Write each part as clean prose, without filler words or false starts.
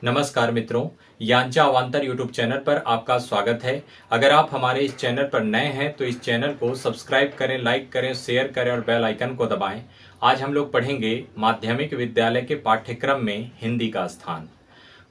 नमस्कार मित्रों, यांचा अवांतर यूट्यूब चैनल पर आपका स्वागत है। अगर आप हमारे इस चैनल पर नए हैं तो इस चैनल को सब्सक्राइब करें, लाइक करें, शेयर करें और बेल आइकन को दबाएं। आज हम लोग पढ़ेंगे माध्यमिक विद्यालय के पाठ्यक्रम में हिंदी का स्थान।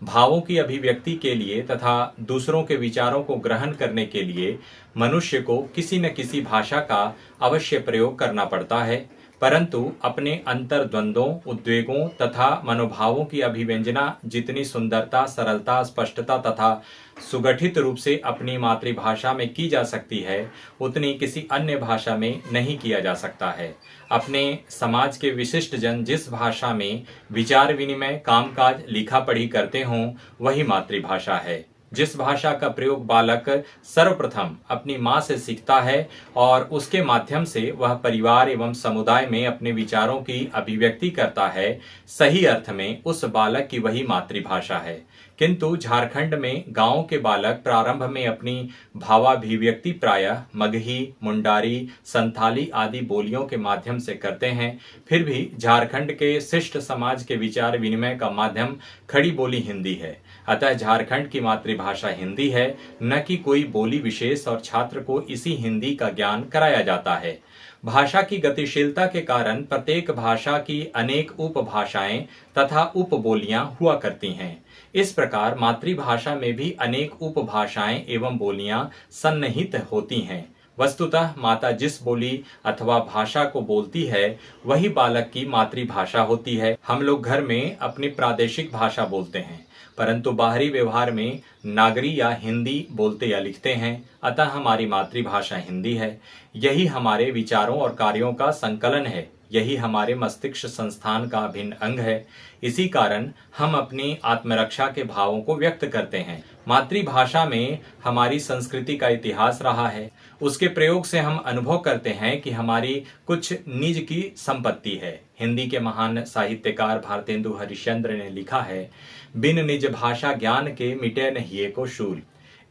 भावों की अभिव्यक्ति के लिए तथा दूसरों के विचारों को ग्रहण करने के लिए मनुष्य को किसी न किसी भाषा का अवश्य प्रयोग करना पड़ता है, परंतु अपने अंतर्द्वंद्वों, उद्वेगों तथा मनोभावों की अभिव्यंजना जितनी सुंदरता, सरलता, स्पष्टता तथा सुगठित रूप से अपनी मातृभाषा में की जा सकती है, उतनी किसी अन्य भाषा में नहीं किया जा सकता है। अपने समाज के विशिष्ट जन जिस भाषा में विचार विनिमय, कामकाज, लिखा पढ़ी करते हों, वही मातृभाषा है। जिस भाषा का प्रयोग बालक सर्वप्रथम अपनी माँ से सीखता है और उसके माध्यम से वह परिवार एवं समुदाय में अपने विचारों की अभिव्यक्ति करता है, सही अर्थ में उस बालक की वही मातृभाषा है। किंतु झारखंड में गांव के बालक प्रारंभ में अपनी भावाभिव्यक्ति प्रायः मगही, मुंडारी, संथाली आदि बोलियों के माध्यम से करते हैं। फिर भी झारखंड के शिष्ट समाज के विचार विनिमय का माध्यम खड़ी बोली हिंदी है। अतः झारखंड की मातृभाषा हिंदी है, न कि कोई बोली विशेष, और छात्र को इसी हिंदी का ज्ञान कराया जाता है। भाषा की गतिशीलता के कारण प्रत्येक भाषा की अनेक उपभाषाएं तथा उपबोलियां हुआ करती हैं। इस प्रकार मातृभाषा में भी अनेक उपभाषाएं एवं बोलियां सन्निहित होती हैं। वस्तुतः माता जिस बोली अथवा भाषा को बोलती है, वही बालक की मातृभाषा होती है। हम लोग घर में अपनी प्रादेशिक भाषा बोलते हैं, परंतु बाहरी व्यवहार में नागरी या हिंदी बोलते या लिखते हैं। अतः हमारी मातृभाषा हिंदी है। यही हमारे विचारों और कार्यों का संकलन है। यही हमारे मस्तिष्क संस्थान का अभिन्न अंग है। इसी कारण हम अपनी आत्मरक्षा के भावों को व्यक्त करते हैं। मातृभाषा में हमारी संस्कृति का इतिहास रहा है। उसके प्रयोग से हम अनुभव करते हैं कि हमारी कुछ निज की संपत्ति है। हिंदी के महान साहित्यकार भारतेंदु हरिश्चंद्र ने लिखा है, बिन निज भाषा ज्ञान के मिटे नहिए को शूल।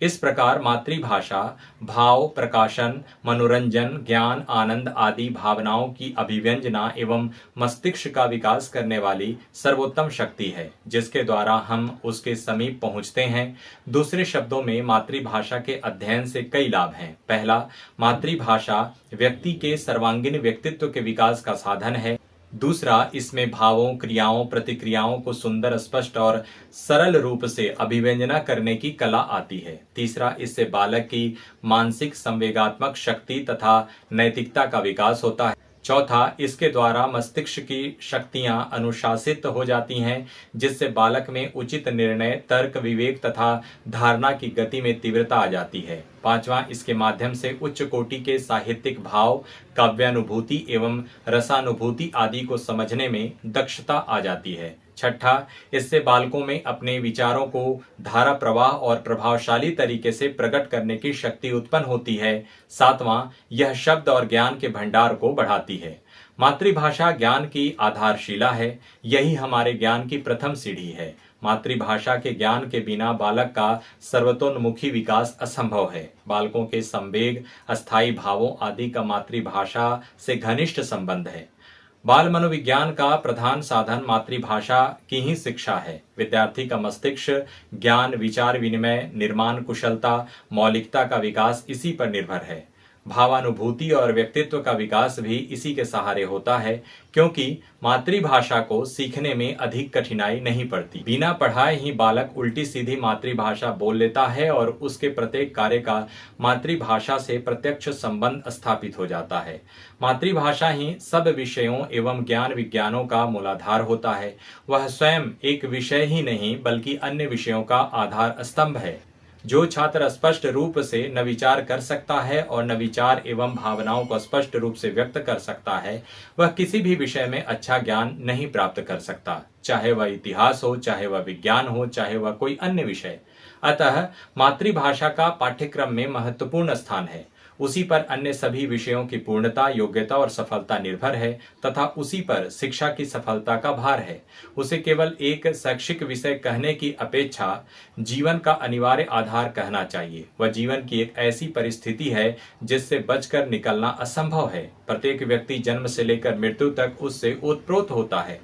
इस प्रकार मातृभाषा भाव, प्रकाशन, मनोरंजन, ज्ञान, आनंद आदि भावनाओं की अभिव्यंजना एवं मस्तिष्क का विकास करने वाली सर्वोत्तम शक्ति है, जिसके द्वारा हम उसके समीप पहुंचते हैं। दूसरे शब्दों में मातृभाषा के अध्ययन से कई लाभ हैं। पहला, मातृभाषा व्यक्ति के सर्वांगीण व्यक्तित्व के विकास का साधन है। दूसरा, इसमें भावों, क्रियाओं, प्रतिक्रियाओं को सुंदर, स्पष्ट और सरल रूप से अभिव्यंजना करने की कला आती है। तीसरा, इससे बालक की मानसिक संवेगात्मक शक्ति तथा नैतिकता का विकास होता है। चौथा, इसके द्वारा मस्तिष्क की शक्तियां अनुशासित हो जाती हैं, जिससे बालक में उचित निर्णय, तर्क, विवेक तथा धारणा की गति में तीव्रता आ जाती है। पांचवा, इसके माध्यम से उच्च कोटि के साहित्यिक भाव, काव्यानुभूति एवं रसानुभूति आदि को समझने में दक्षता आ जाती है। छठा, इससे बालकों में अपने विचारों को धारा प्रवाह और प्रभावशाली तरीके से प्रकट करने की शक्ति उत्पन्न होती है। सातवां, यह शब्द और ज्ञान के भंडार को बढ़ाती है। मातृभाषा ज्ञान की आधारशिला है। यही हमारे ज्ञान की प्रथम सीढ़ी है। मातृभाषा के ज्ञान के बिना बालक का सर्वतोन्मुखी विकास असंभव है। बालकों के संवेग, अस्थायी भावों आदि का मातृभाषा से घनिष्ठ संबंध है। बाल मनोविज्ञान का प्रधान साधन मातृभाषा की ही शिक्षा है। विद्यार्थी का मस्तिष्क, ज्ञान, विचार विनिमय, निर्माण कुशलता, मौलिकता का विकास इसी पर निर्भर है। भावानुभूति और व्यक्तित्व का विकास भी इसी के सहारे होता है, क्योंकि मातृभाषा को सीखने में अधिक कठिनाई नहीं पड़ती। बिना पढ़ाए ही बालक उल्टी सीधी मातृभाषा बोल लेता है और उसके प्रत्येक कार्य का मातृभाषा से प्रत्यक्ष संबंध स्थापित हो जाता है। मातृभाषा ही सब विषयों एवं ज्ञान विज्ञानों का मूलाधार होता है। वह स्वयं एक विषय ही नहीं बल्कि अन्य विषयों का आधार स्तंभ है। जो छात्र स्पष्ट रूप से न विचार कर सकता है और न विचार एवं भावनाओं को स्पष्ट रूप से व्यक्त कर सकता है, वह किसी भी विषय में अच्छा ज्ञान नहीं प्राप्त कर सकता, चाहे वह इतिहास हो, चाहे वह विज्ञान हो, चाहे वह कोई अन्य विषय। अतः मातृभाषा का पाठ्यक्रम में महत्वपूर्ण स्थान है। उसी पर अन्य सभी विषयों की पूर्णता, योग्यता और सफलता निर्भर है तथा उसी पर शिक्षा की सफलता का भार है। उसे केवल एक शैक्षिक विषय कहने की अपेक्षा जीवन का अनिवार्य आधार कहना चाहिए। वह जीवन की एक ऐसी परिस्थिति है जिससे बचकर निकलना असंभव है। प्रत्येक व्यक्ति जन्म से लेकर मृत्यु तक उससे ओतप्रोत होता है।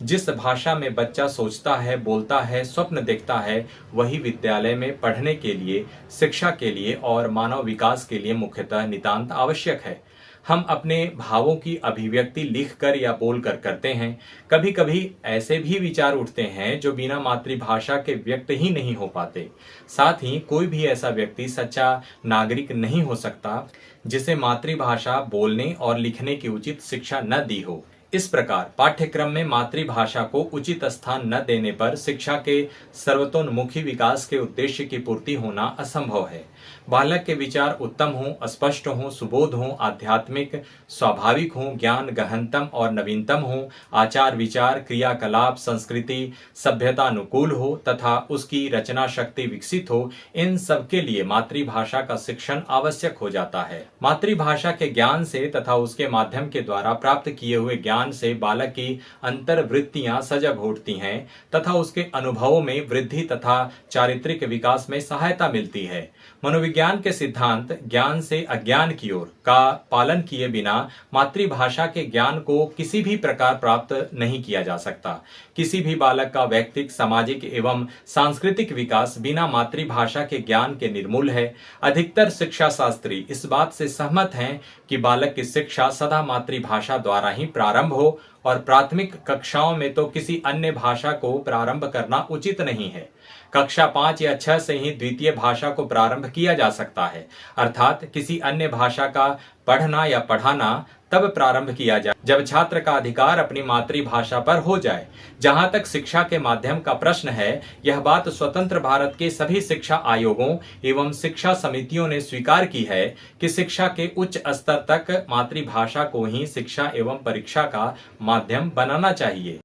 जिस भाषा में बच्चा सोचता है, बोलता है, स्वप्न देखता है, वही विद्यालय में पढ़ने के लिए, शिक्षा के लिए और मानव विकास के लिए मुख्यतः नितांत आवश्यक है। हम अपने भावों की अभिव्यक्ति लिखकर या बोलकर करते हैं। कभी कभी ऐसे भी विचार उठते हैं जो बिना मातृभाषा के व्यक्त ही नहीं हो पाते। साथ ही कोई भी ऐसा व्यक्ति सच्चा नागरिक नहीं हो सकता जिसे मातृभाषा बोलने और लिखने की उचित शिक्षा न दी हो। इस प्रकार पाठ्यक्रम में मातृभाषा को उचित स्थान न देने पर शिक्षा के सर्वतोन्मुखी विकास के उद्देश्य की पूर्ति होना असंभव है। बालक के विचार उत्तम हों, स्पष्ट हों, सुबोध हों, आध्यात्मिक, स्वाभाविक हों, ज्ञान गहनतम और नवीनतम हों, आचार विचार, क्रियाकलाप, संस्कृति, सभ्यता अनुकूल हो तथा उसकी रचना शक्ति विकसित हो, इन सब के लिए मातृभाषा का शिक्षण आवश्यक हो जाता है। मातृभाषा के ज्ञान से तथा उसके माध्यम के द्वारा प्राप्त किए हुए ज्ञान से बालक की अंतर्वृत्तियां सजग उठती हैं तथा उसके अनुभवों में वृद्धि तथा चारित्रिक विकास में सहायता मिलती है। मनोविज्ञान के सिद्धांत ज्ञान से अज्ञान की ओर का पालन किए बिना मातृभाषा के ज्ञान को किसी भी प्रकार प्राप्त नहीं किया जा सकता। किसी भी बालक का व्यक्तिक, सामाजिक एवं सांस्कृतिक विकास बिना मातृभाषा के ज्ञान के निर्मूल है। अधिकतर शिक्षा शास्त्री इस बात से सहमत हैं कि बालक की शिक्षा सदा मातृभाषा द्वारा ही प्रारंभ हो और प्राथमिक कक्षाओं में तो किसी अन्य भाषा को प्रारंभ करना उचित नहीं है। कक्षा 5 या 6 से ही द्वितीय भाषा को प्रारंभ किया जा सकता है, अर्थात किसी अन्य भाषा का पढ़ना या पढ़ाना तब प्रारंभ किया जाए जब छात्र का अधिकार अपनी मातृभाषा पर हो जाए। जहां तक शिक्षा के माध्यम का प्रश्न है, यह बात स्वतंत्र भारत के सभी शिक्षा आयोगों एवं शिक्षा समितियों ने स्वीकार की है कि शिक्षा के उच्च स्तर तक मातृभाषा को ही शिक्षा एवं परीक्षा का माध्यम बनाना चाहिए।